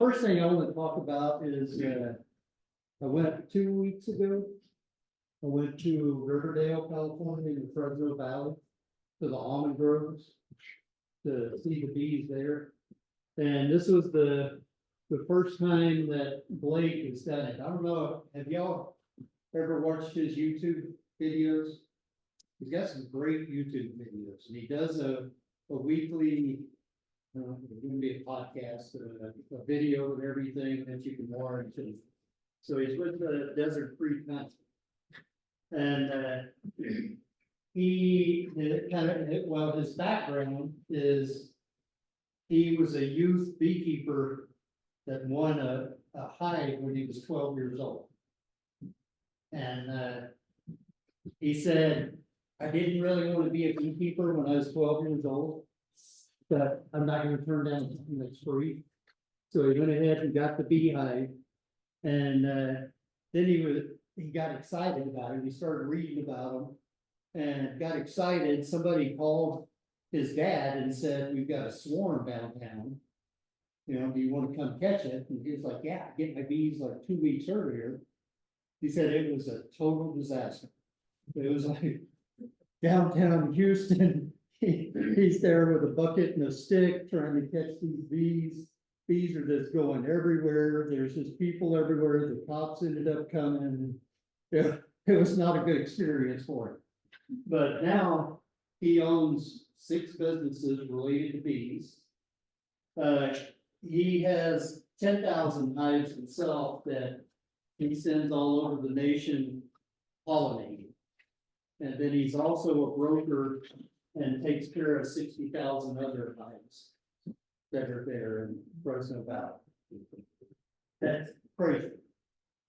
First thing I want to talk about is, I went 2 weeks ago. I went to Riverdale, California, in the Fresno Valley, to the almond groves, to see the bees there. And this was the first time that Blake has done it. I don't know, have y'all ever watched his YouTube videos? He's got some great YouTube videos, and he does a weekly, it wouldn't be a podcast, a video and everything that you can watch. And so he's with the Desert Free Country. And he his background is he was a youth beekeeper that won a hive when he was 12 years old. And he said, I didn't really want to be a beekeeper when I was 12 years old, but I'm not going to turn down something that's free. So he went ahead and got the beehive, and then he got excited about it. He started reading about them and got excited. Somebody called his dad and said, we've got a swarm downtown. Do you want to come catch it? And he was like, yeah, I get my bees like 2 weeks earlier. He said it was a total disaster. It was like downtown Houston. He's there with a bucket and a stick trying to catch these bees. Bees are just going everywhere. There's just people everywhere. The cops ended up coming. It was not a good experience for him. But now he owns 6 businesses related to bees. He has 10,000 hives himself that he sends all over the nation pollinating. And then he's also a broker and takes care of 60,000 other hives that are there in Fresno Valley. That's crazy.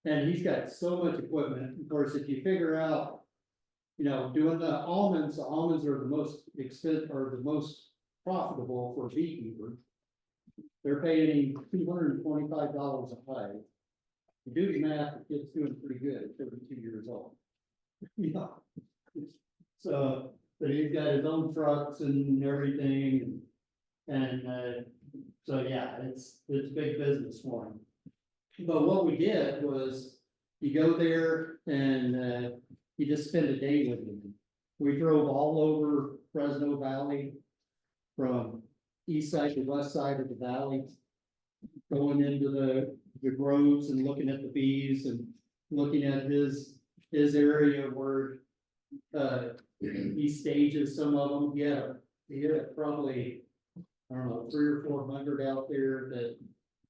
And he's got so much equipment. Of course, if you figure out, doing the almonds are the most expensive or the most profitable for a beekeeper. They're paying $225 a hive. You do the math, the kid's doing pretty good at 32 years old. Yeah. So, but he's got his own trucks and everything, and so yeah, it's big business for him. But what we did was, you go there and you just spend a day with him. We drove all over Fresno Valley, from east side to west side of the valley, going into the groves and looking at the bees and looking at his area where he stages some of them. He had probably, I don't know, 300 or 400 out there that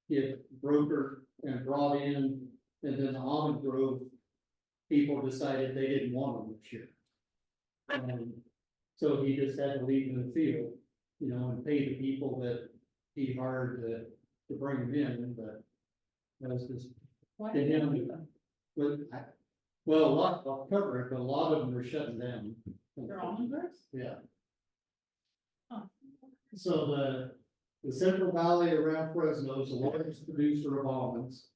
he had brokered and brought in, and then the almond grove people decided they didn't want them this year. So he just had to leave them in the field, and pay the people that he hired to bring them in. But that was just, Why did they do that? well, a lot, I'll cover it, but a lot of them are shutting down. They're almond groves? Yeah. Oh. So the Central Valley around Fresno is the largest producer of almonds.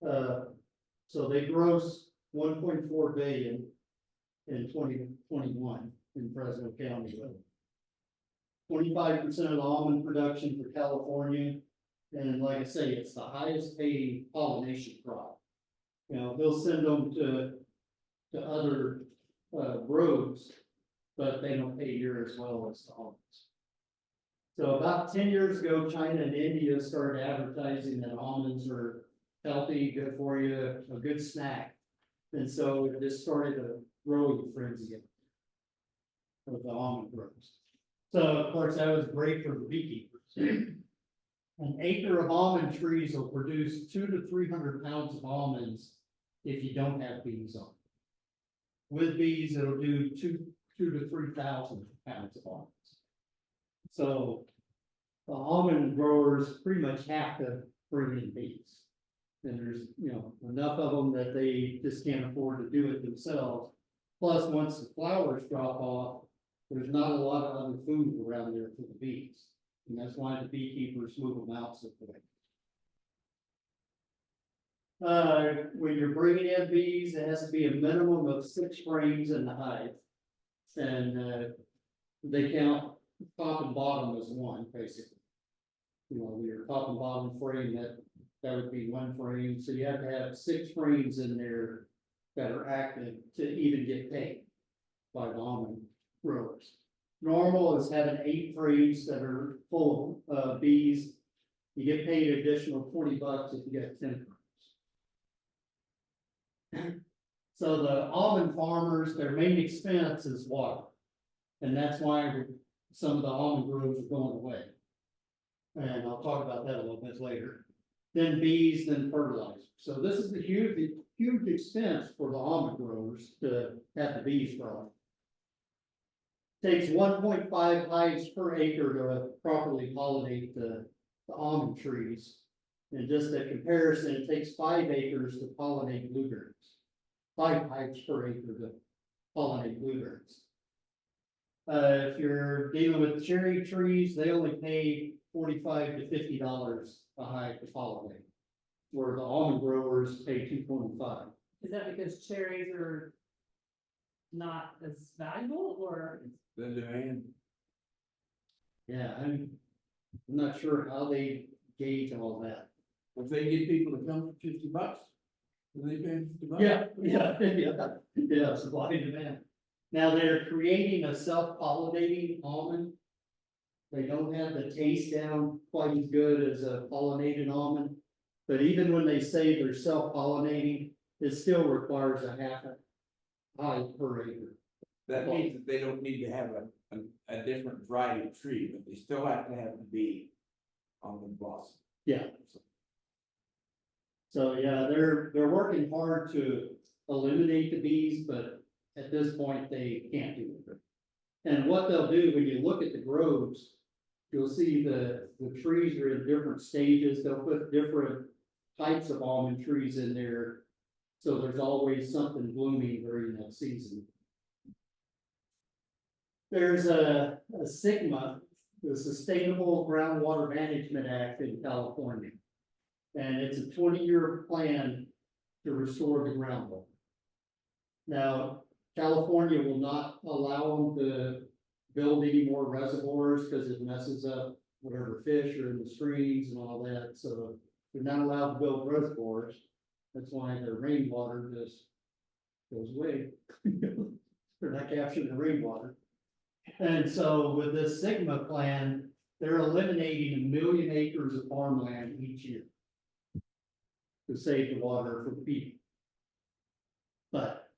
So they gross 1.4 billion in 2021 in Fresno County. 25% of the almond production for California, and like I say, it's the highest paid pollination crop. They'll send them to other groves, but they don't pay here as well as the almonds. So about 10 years ago, China and India started advertising that almonds are healthy, good for you, a good snack. And so this started a growing frenzy of the almond groves. So of course that was great for the beekeepers. An acre of almond trees will produce 200 to 300 pounds of almonds if you don't have bees on. With bees, it'll do 2,000 to 3,000 pounds of almonds. So the almond growers pretty much have to bring in bees. And there's, enough of them that they just can't afford to do it themselves. Plus, once the flowers drop off, there's not a lot of other food around there for the bees. And that's why the beekeepers move them out so quick. When you're bringing in bees, it has to be a minimum of 6 frames in the hive. And they count top and bottom as one, basically. Your top and bottom frame, that that would be one frame, so you have to have 6 frames in there that are active to even get paid by the almond growers. Normal is having 8 frames that are full of bees. You get paid an additional $20 if you get 10 frames. So the almond farmers, their main expense is water. And that's why some of the almond groves are going away. And I'll talk about that a little bit later. Then bees, then fertilizer. So this is the huge expense for the almond growers to have the bees from. Takes 1.5 hives per acre to properly pollinate the almond trees. And just a comparison, it takes 5 acres to pollinate blueberries. 5 hives per acre to pollinate blueberries. If you're dealing with cherry trees, they only pay $45 to $50 a hive to pollinate, where the almond growers pay $2.25. Is that because cherries are not as valuable or? The demand. Yeah, I'm not sure how they gauge all that. If they get people to come for $50, then they pay $50. Yeah, supply and demand. Now they're creating a self-pollinating almond. They don't have the taste down quite as good as a pollinated almond. But even when they say they're self-pollinating, it still requires a half a hive per acre. That means that they don't need to have a different variety of tree, but they still have to have the bee on the blossom. Yeah. So yeah, they're working hard to eliminate the bees, but at this point they can't do it. And what they'll do when you look at the groves, you'll see the trees are in different stages. They'll put different types of almond trees in there. So there's always something blooming during that season. There's a SGMA, the Sustainable Groundwater Management Act in California. And it's a 20-year plan to restore the groundwater. Now, California will not allow them to build any more reservoirs because it messes up whatever fish are in the streams and all that. So they're not allowed to build reservoirs. That's why their rainwater just goes away. They're not capturing the rainwater. And so with this SGMA plan, they're eliminating 1 million acres of farmland each year to save the water for people. But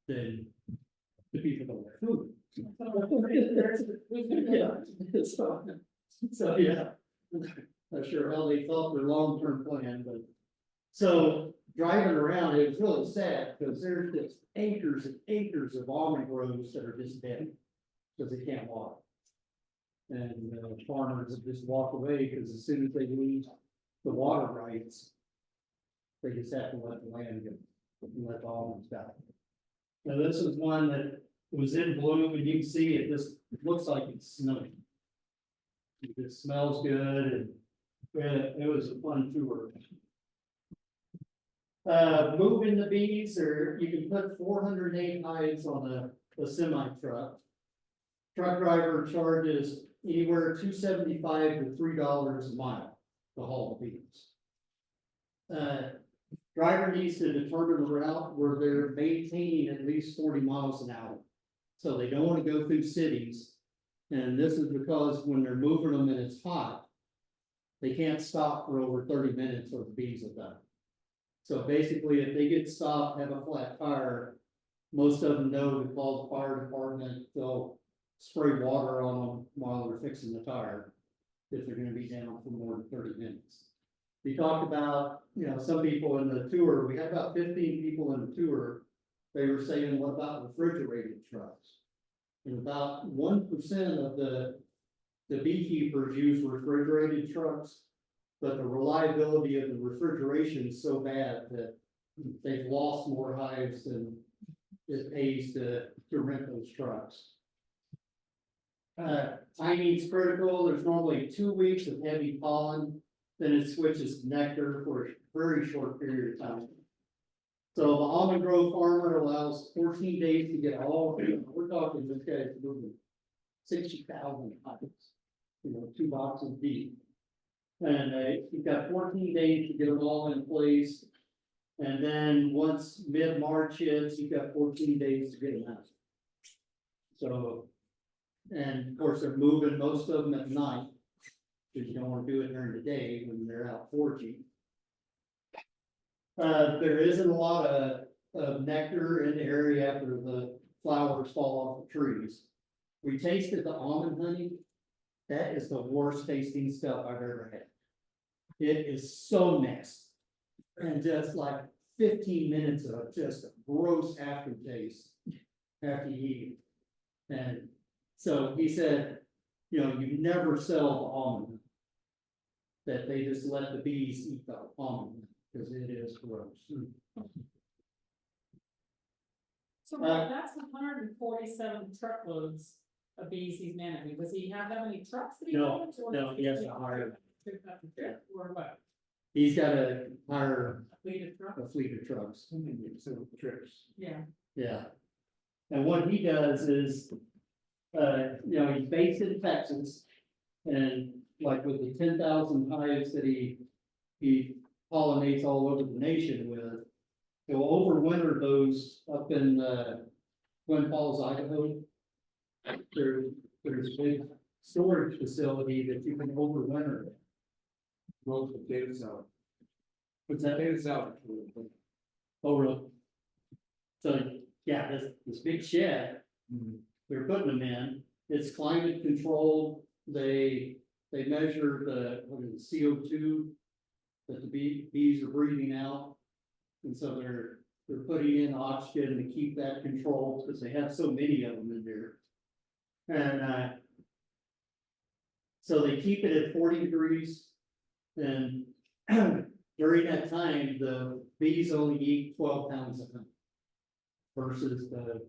then the people don't have food. Yeah. So yeah, not sure how they thought their long-term plan, but so driving around, it was really sad because there's just acres and acres of almond groves that are just dead because they can't water. And farmers have just walked away because as soon as they lose the water rights, they just have to let the land go and let the almonds die. Now this is one that was in bloom, and you can see it just looks like it's snowing. It smells good, and it was a fun tour. Moving the bees, or you can put 408 hives on a semi truck. Truck driver charges anywhere $2.75 to $3 a mile to haul the bees. Driver needs to determine the route where they're maintaining at least 40 miles an hour. So they don't want to go through cities. And this is because when they're moving them and it's hot, they can't stop for over 30 minutes or the bees will die. So basically, if they get stopped, have a flat tire, most of them know to call the fire department. They'll spray water on them while they're fixing the tire if they're going to be down for more than 30 minutes. We talked about, some people in the tour, we had about 15 people in the tour. They were saying, what about refrigerated trucks? And about 1% of the beekeepers use refrigerated trucks, but the reliability of the refrigeration is so bad that they've lost more hives than it pays to rent those trucks. Timing's critical. There's normally 2 weeks of heavy pollen, then it switches to nectar for a very short period of time. So the almond grove farmer allows 14 days to get all, we're talking this guy's moving 60,000 hives, 2 boxes deep. And, you've got 14 days to get them all in place. And then once mid-March hits, you've got 14 days to get them out. So, and of course, they're moving most of them at night. Because you don't want to do it during the day when they're out foraging. There isn't a lot of nectar in the area after the flowers fall off the trees. We tasted the almond honey. That is the worst tasting stuff I've ever had. It is so nasty. And just like 15 minutes of just a gross aftertaste after you eat it. And so he said, you know, you never sell the almond. That they just let the bees eat the almond, because it is gross. So that's 147 truckloads of bees he's managing. Does he have that many trucks that he No, manages? or no, does he has to hire. pick up the trip, or what? He's gotta hire A fleet of trucks? a fleet of trucks. Trips. Yeah. Yeah. And what he does is, you know, he's based in Texas. And like with the 10,000 hives that he pollinates all over the nation with, he'll overwinter those up in, Twin Falls, Idaho. There's a big storage facility that you can overwinter. Most potato salad. What's that? Potato salad. Oh, really? So, yeah, this big shed, they're putting them in, it's climate controlled, they measure the, what is it, CO2 that the bees are breathing out. And so they're putting in oxygen to keep that controlled, because they have so many of them in there. And, so they keep it at 40 degrees, and during that time, the bees only eat 12 pounds of honey versus the,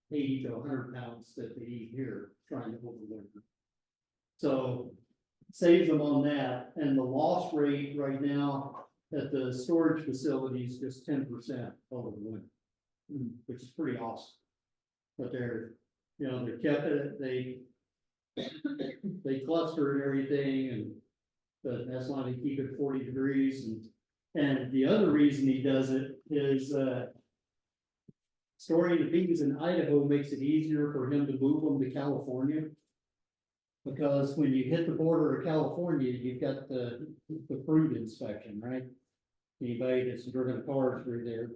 80 to 100 pounds that they eat here trying to overwinter. So saves them on that, and the loss rate right now at the storage facility is just 10% over the winter, which is pretty awesome. But they're kept it, they cluster and everything, and but that's why they keep it 40 degrees. And the other reason he does it is storing the bees in Idaho makes it easier for him to move them to California. Because when you hit the border of California, you've got the fruit inspection, right? Anybody that's driven a car through there.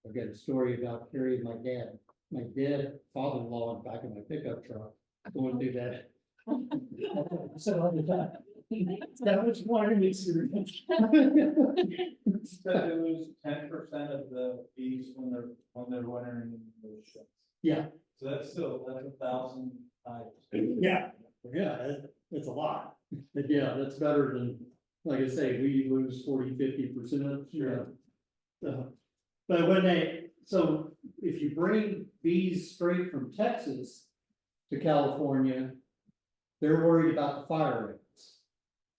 I've got a story about carrying my dead father-in-law in the back of my pickup truck, going through that. So that was one experience. So they lose 10% of the bees when they're wintering in those ships. Yeah, So that's 1,000 hives. yeah, it's a lot. But yeah, that's better than, like I say, we lose 40–50%. Sure. But so if you bring bees straight from Texas to California, they're worried about the fire ants.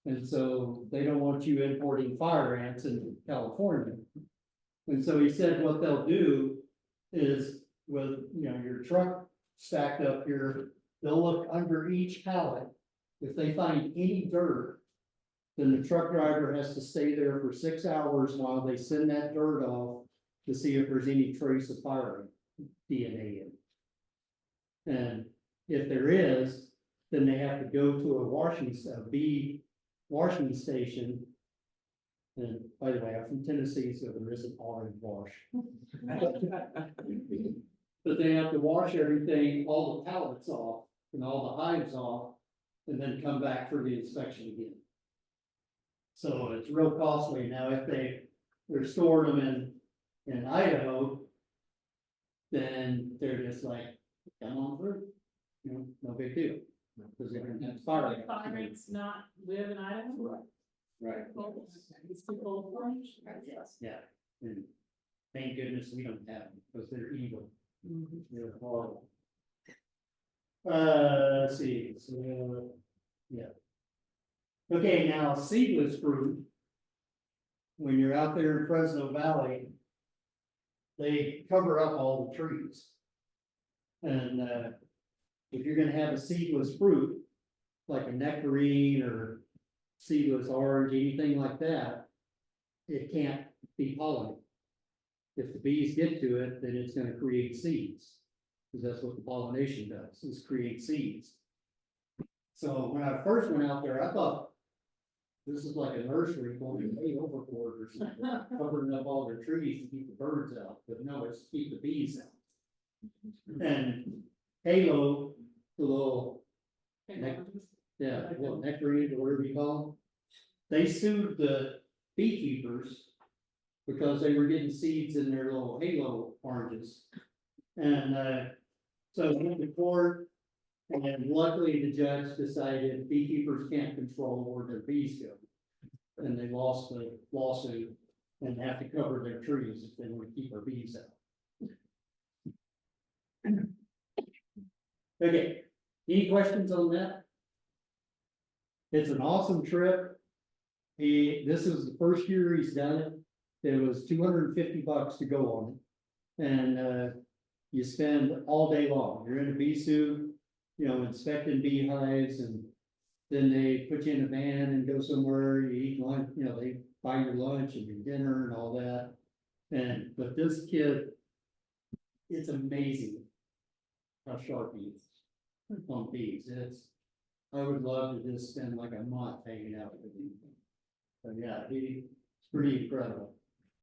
And so they don't want you importing fire ants into California. And so he said what they'll do is with, your truck stacked up here, they'll look under each pallet. If they find any dirt, then the truck driver has to stay there for 6 hours while they send that dirt off to see if there's any trace of fire DNA in it. And if there is, then they have to go to a bee washing station. And by the way, I'm from Tennessee, so there isn't orange wash. But they have to wash everything, all the pallets off and all the hives off, and then come back for the inspection again. So it's real costly. Now, if they're storing them in Idaho, then they're just like, come on through, no big deal. Because they're gonna have fire. Fire ants not live in Idaho? Right. It's too cold for them? Yes. Yeah, and thank goodness we don't have them, because they're evil. They're horrible. Let's see, so, yeah. Okay, now seedless fruit. When you're out there in Fresno Valley, they cover up all the trees. And, if you're gonna have a seedless fruit, like a nectarine or seedless orange, anything like that, it can't be pollinated. If the bees get to it, then it's gonna create seeds, because that's what the pollination does, is create seeds. So when I first went out there, I thought this is like a nursery going way overboard or something, covering up all their trees to keep the birds out, but no, it's to keep the bees out. And Halo, the little, yeah, well, nectarines or whatever you call them, they sued the beekeepers because they were getting seeds in their little Halo oranges. And, so we went to court, and luckily the judge decided beekeepers can't control where their bees go. And they lost the lawsuit and have to cover their trees if they want to keep their bees out. Okay, any questions on that? It's an awesome trip. This is the first year he's done it. It was $250 to go on it. And, you spend all day long. You're in a bee suit, you know, inspecting beehives, and then they put you in a van and go somewhere, you eat lunch, you know, they buy your lunch and your dinner and all that. But this kid, it's amazing how sharp he is on bees. I would love to just spend like a month hanging out with him. But yeah, it's pretty incredible.